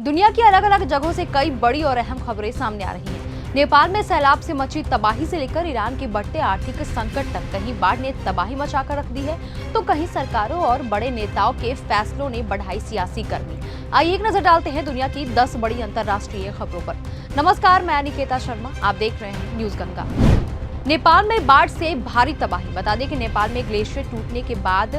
दुनिया की अलग अलग जगहों से कई बड़ी और अहम खबरें सामने आ रही हैं। नेपाल में सैलाब से मची तबाही से लेकर ईरान के बढ़ते आर्थिक संकट तक कहीं बाढ़ ने तबाही मचाकर रख दी है, तो कहीं सरकारों और बड़े नेताओं के फैसलों ने बढ़ाई सियासी गर्मी। आइए एक नजर डालते हैं दुनिया की 10 बड़ी अंतर्राष्ट्रीय खबरों पर। नमस्कार, मैं निकेता शर्मा, आप देख रहे हैं न्यूज गंगा। नेपाल में बाढ़ से भारी तबाही। बता दें कि नेपाल में ग्लेशियर टूटने के बाद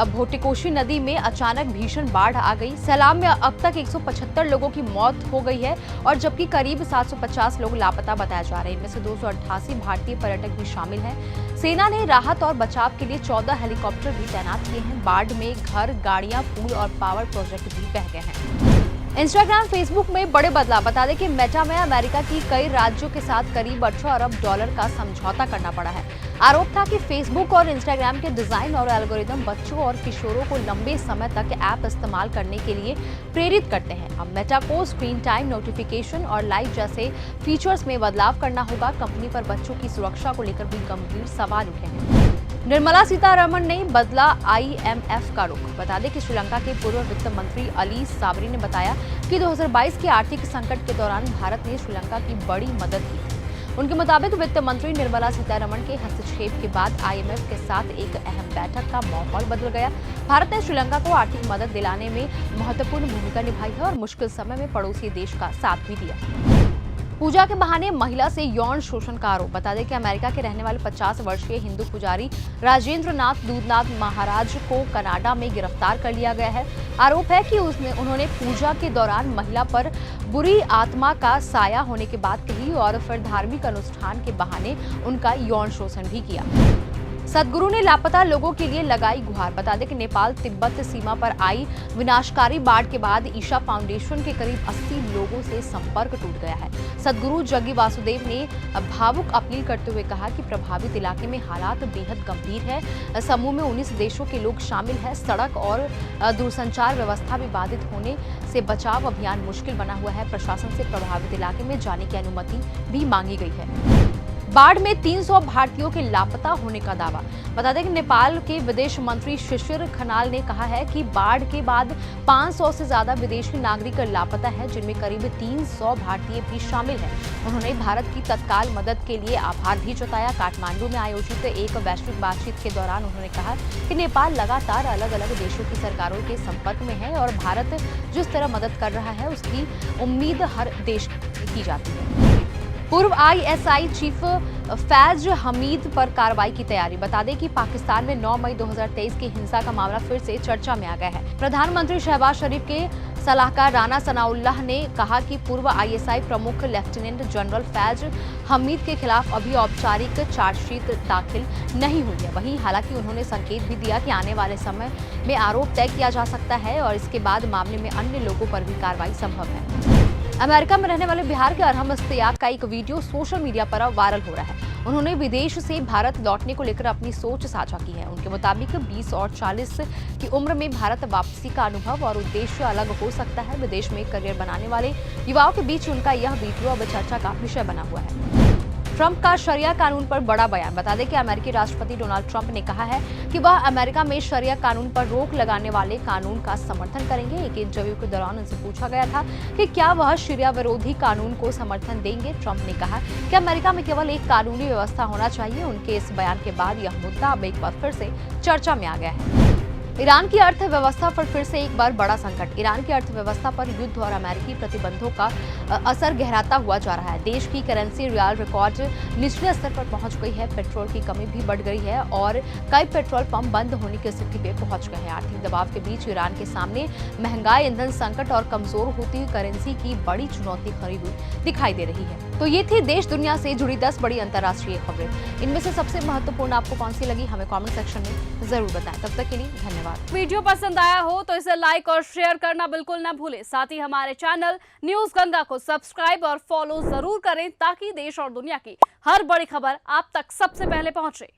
भोटेकोशी नदी में अचानक भीषण बाढ़ आ गई। सैलाब में अब तक 175 लोगों की मौत हो गई है और जबकि करीब 750 लोग लापता बताए जा रहे हैं। इनमें से 288 भारतीय पर्यटक भी शामिल हैं। सेना ने राहत और बचाव के लिए 14 हेलीकॉप्टर भी तैनात किए हैं। बाढ़ में घर, गाड़ियां, पुल और पावर प्रोजेक्ट भी बह गए हैं। इंस्टाग्राम, फेसबुक में बड़े बदलाव। बता दें कि मेटा में अमेरिका की कई राज्यों के साथ करीब 18 अरब डॉलर का समझौता करना पड़ा है। आरोप था कि फेसबुक और इंस्टाग्राम के डिजाइन और एल्गोरिदम बच्चों और किशोरों को लंबे समय तक ऐप इस्तेमाल करने के लिए प्रेरित करते हैं। अब मेटा को स्क्रीन टाइम, नोटिफिकेशन और लाइव जैसे फीचर्स में बदलाव करना होगा। कंपनी पर बच्चों की सुरक्षा को लेकर भी गंभीर सवाल उठे हैं। निर्मला सीतारमण ने बदला IMF का रुख। बता दें कि श्रीलंका के पूर्व वित्त मंत्री अली साबरी ने बताया कि 2022 के आर्थिक संकट के दौरान भारत ने श्रीलंका की बड़ी मदद की थी। उनके मुताबिक वित्त मंत्री निर्मला सीतारमण के हस्तक्षेप के बाद IMF के साथ एक अहम बैठक का माहौल बदल गया। भारत ने श्रीलंका को आर्थिक मदद दिलाने में महत्वपूर्ण भूमिका निभाई है और मुश्किल समय में पड़ोसी देश का साथ भी दिया। पूजा के बहाने महिला से यौन शोषण का आरोप। बता दें कि अमेरिका के रहने वाले 50 वर्षीय हिंदू पुजारी राजेंद्र नाथ दूधनाथ महाराज को कनाडा में गिरफ्तार कर लिया गया है। आरोप है कि उन्होंने पूजा के दौरान महिला पर बुरी आत्मा का साया होने की बात कही और फिर धार्मिक अनुष्ठान के बहाने उनका यौन शोषण भी किया। सदगुरु ने लापता लोगों के लिए लगाई गुहार। बता दें कि नेपाल तिब्बत सीमा पर आई विनाशकारी बाढ़ के बाद ईशा फाउंडेशन के करीब 80 लोगों से संपर्क टूट गया है। सदगुरु जग्गी वासुदेव ने भावुक अपील करते हुए कहा कि प्रभावित इलाके में हालात बेहद गंभीर है। समूह में 19 देशों के लोग शामिल हैं। सड़क और दूरसंचार व्यवस्था भी बाधित होने से बचाव अभियान मुश्किल बना हुआ है। प्रशासन से प्रभावित इलाके में जाने की अनुमति भी मांगी गई है। बाढ़ में 300 भारतीयों के लापता होने का दावा। बता दें कि नेपाल के विदेश मंत्री शिशिर खनाल ने कहा है कि बाढ़ के बाद 500 से ज्यादा विदेशी नागरिक लापता है, जिनमें करीब 300 भारतीय भी शामिल हैं। उन्होंने भारत की तत्काल मदद के लिए आभार भी जताया। काठमांडू में आयोजित एक वैश्विक बातचीत के दौरान उन्होंने कहा कि नेपाल लगातार अलग अलग देशों की सरकारों के संपर्क में है और भारत जिस तरह मदद कर रहा है उसकी उम्मीद हर देश की जाती है। पूर्व ISI चीफ फैज हमीद पर कार्रवाई की तैयारी। बता दें कि पाकिस्तान में 9 मई 2023 की हिंसा का मामला फिर से चर्चा में आ गया है। प्रधानमंत्री शहबाज शरीफ के सलाहकार राना सनाउल्लाह ने कहा कि पूर्व ISI प्रमुख लेफ्टिनेंट जनरल फैज हमीद के खिलाफ अभी औपचारिक चार्जशीट दाखिल नहीं हुई है। वहीं हालांकि उन्होंने संकेत भी दिया कि आने वाले समय में आरोप तय किया जा सकता है और इसके बाद मामले में अन्य लोगों पर भी कार्रवाई संभव है। अमेरिका में रहने वाले बिहार के अरहम इश्तियाक का एक वीडियो सोशल मीडिया पर वायरल हो रहा है। उन्होंने विदेश से भारत लौटने को लेकर अपनी सोच साझा की है। उनके मुताबिक 20 और 40 की उम्र में भारत वापसी का अनुभव और उद्देश्य अलग हो सकता है। विदेश में करियर बनाने वाले युवाओं के बीच उनका यह वीडियो अब चर्चा का विषय बना हुआ है। ट्रंप का शरिया कानून पर बड़ा बयान। बता दें कि अमेरिकी राष्ट्रपति डोनाल्ड ट्रंप ने कहा है कि वह अमेरिका में शरिया कानून पर रोक लगाने वाले कानून का समर्थन करेंगे। एक इंटरव्यू के दौरान उनसे पूछा गया था कि क्या वह शरिया विरोधी कानून को समर्थन देंगे। ट्रंप ने कहा कि अमेरिका में केवल एक कानूनी व्यवस्था होना चाहिए। उनके इस बयान के बाद यह मुद्दा अब एक बार फिर से चर्चा में आ गया है। ईरान की अर्थव्यवस्था पर फिर से एक बार बड़ा संकट। ईरान की अर्थव्यवस्था पर युद्ध और अमेरिकी प्रतिबंधों का असर गहराता हुआ जा रहा है। देश की करेंसी रियाल रिकॉर्ड निचले स्तर पर पहुंच गई है। पेट्रोल की कमी भी बढ़ गई है और कई पेट्रोल पंप बंद होने की स्थिति पे पहुंच गए हैं। आर्थिक दबाव के बीच ईरान के सामने महंगाई, ईंधन संकट और कमजोर होती हुई करेंसी की बड़ी चुनौती खड़ी हुई दिखाई दे रही है। तो ये थी देश दुनिया से जुड़ी 10 बड़ी अंतर्राष्ट्रीय खबरें। इनमें से सबसे महत्वपूर्ण आपको कौन सी लगी, हमें कमेंट सेक्शन में जरूर बताएं। तब तक के लिए धन्यवाद। वीडियो पसंद आया हो तो इसे लाइक और शेयर करना बिल्कुल ना भूलें। साथ ही हमारे चैनल न्यूज गंगा को सब्सक्राइब और फॉलो जरूर करें ताकि देश और दुनिया की हर बड़ी खबर आप तक सबसे पहले पहुंचे।